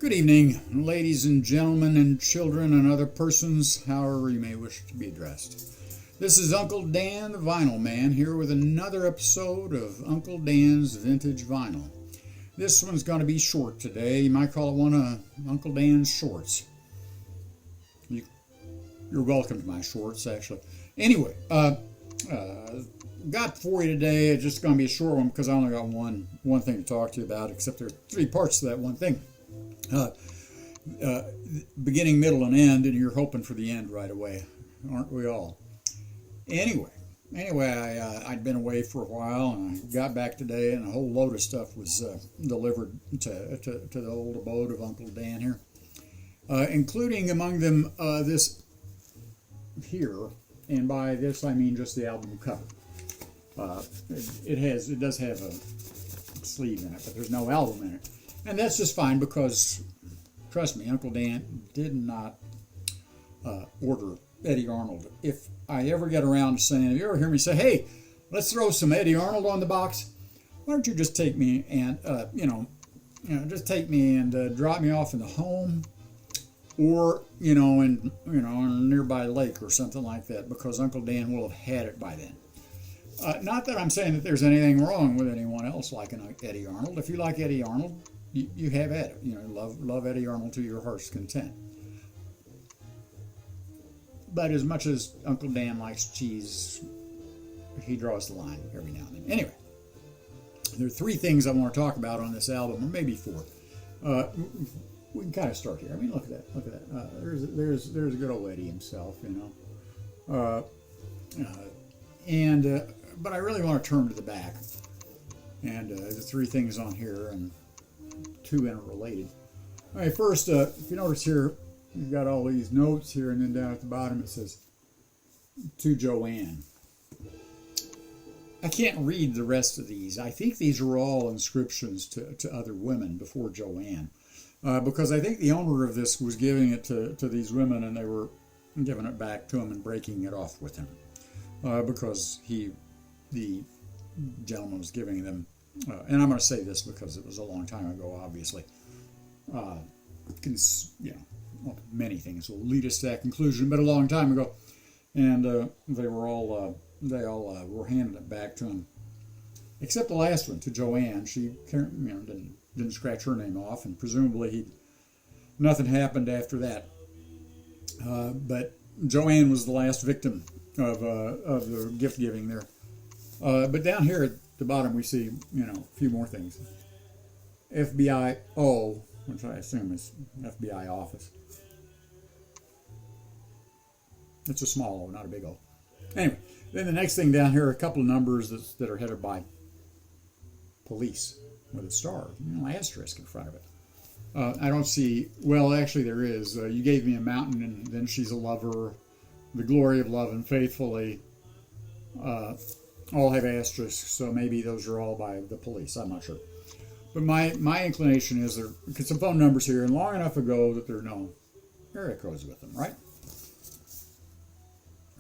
Good evening, ladies and gentlemen and children and other persons, however you may wish to be addressed. This is Uncle Dan, the Vinyl Man, here with another episode of Uncle Dan's Vintage Vinyl. This one's going to be short today. You might call it one of Uncle Dan's shorts. You're welcome to my shorts, actually. Anyway, got for you today. It's just going to be a short one because I only got one thing to talk to you about, except there's three parts to that one thing. Beginning, middle, and end, and you're hoping for the end right away, aren't we all? Anyway, I'd been away for a while, and I got back today, and a whole load of stuff was delivered to the old abode of Uncle Dan here, including among them this here, and by this I mean just the album cover. It does have a sleeve in it, but there's no album in it. And that's just fine because, trust me, Uncle Dan did not order Eddy Arnold. If I ever get around to saying, if you ever hear me say, hey, let's throw some Eddy Arnold on the box, why don't you just take me and, just take me and drop me off in the home or, in a nearby lake or something like that, because Uncle Dan will have had it by then. Not that I'm saying that there's anything wrong with anyone else liking Eddy Arnold. If you like Eddy Arnold, you have at it. Love Eddy Arnold to your heart's content. But as much as Uncle Dan likes cheese, he draws the line every now and then. Anyway, there are three things I want to talk about on this album, or maybe four. We can kind of start here. I mean, look at that. There's a good old Eddy himself, But I really want to turn to the back. And the three things on here, and two interrelated. All right, first, if you notice here, you've got all these notes here, and then down at the bottom it says, to Joanne. I can't read the rest of these. I think these are all inscriptions to other women before Joanne. Because I think the owner of this was giving it to these women, and they were giving it back to him and breaking it off with him. Because the gentleman was giving them, and I'm going to say this because it was a long time ago, obviously. Many things will lead us to that conclusion, but a long time ago, and they all were handing it back to him, except the last one to Joanne. She didn't scratch her name off, and presumably nothing happened after that. But Joanne was the last victim of the gift giving there. But down here at the bottom we see, a few more things. FBI O, which I assume is FBI office. It's a small O, not a big O. Anyway, then the next thing down here are a couple of numbers that are headed by police with a star, asterisk in front of it. I don't see, well, actually there is. You gave me a mountain, and then she's a lover. The glory of love and faithfully all have asterisks, so maybe those are all by the police. I'm not sure. But my inclination is there get some phone numbers here, and long enough ago that there are no area codes with them, right?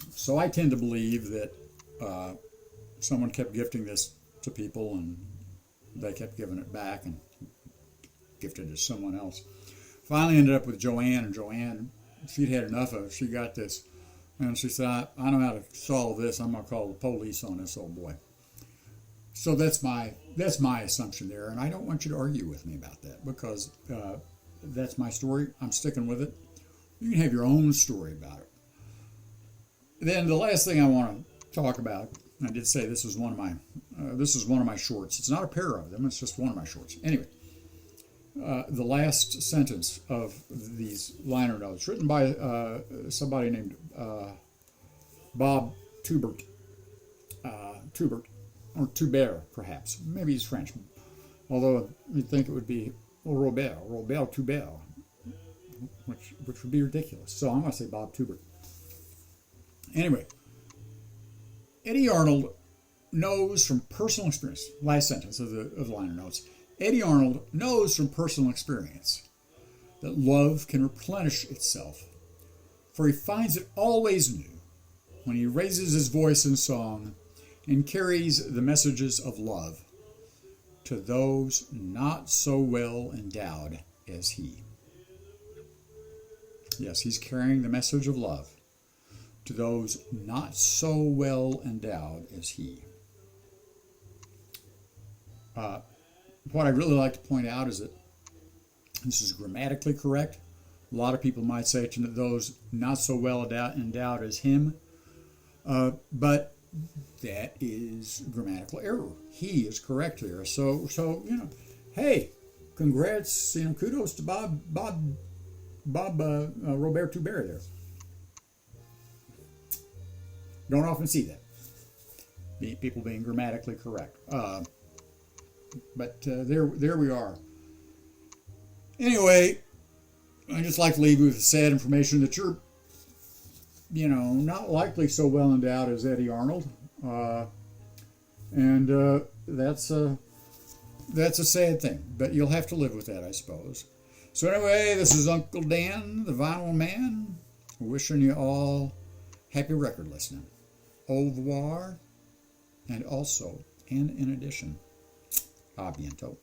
So I tend to believe that someone kept gifting this to people, and they kept giving it back and gifted it to someone else. Finally ended up with Joanne, and Joanne, she'd had enough of it. She got this. And she said, I know how to solve this. I'm going to call the police on this old boy. So that's my assumption there. And I don't want you to argue with me about that, because that's my story. I'm sticking with it. You can have your own story about it. Then the last thing I want to talk about, I did say this is one of my shorts. It's not a pair of them. It's just one of my shorts. Anyway, the last sentence of these liner notes, written by somebody named Bob Tubert, or Tubert, perhaps. Maybe he's French, although you'd think it would be Robert Tubert, which would be ridiculous. So I'm going to say Bob Tubert. Anyway, Eddy Arnold knows from personal experience, last sentence of the liner notes, Eddy Arnold knows from personal experience that love can replenish itself, for he finds it always new when he raises his voice in song and carries the messages of love to those not so well endowed as he. Yes, he's carrying the message of love to those not so well endowed as he. What I really like to point out is that this is grammatically correct. A lot of people might say to those not so well endowed as him, but that is grammatical error. He is correct here. So hey, congrats, kudos to Bob Robert Tuber there. Don't often see that. People being grammatically correct. But there we are. Anyway, I just like to leave you with the sad information that you're, not likely so well endowed as Eddy Arnold, and that's a sad thing. But you'll have to live with that, I suppose. So anyway, this is Uncle Dan, the Vinyl Man, wishing you all happy record listening. Au revoir, and also, and in addition, a bientôt.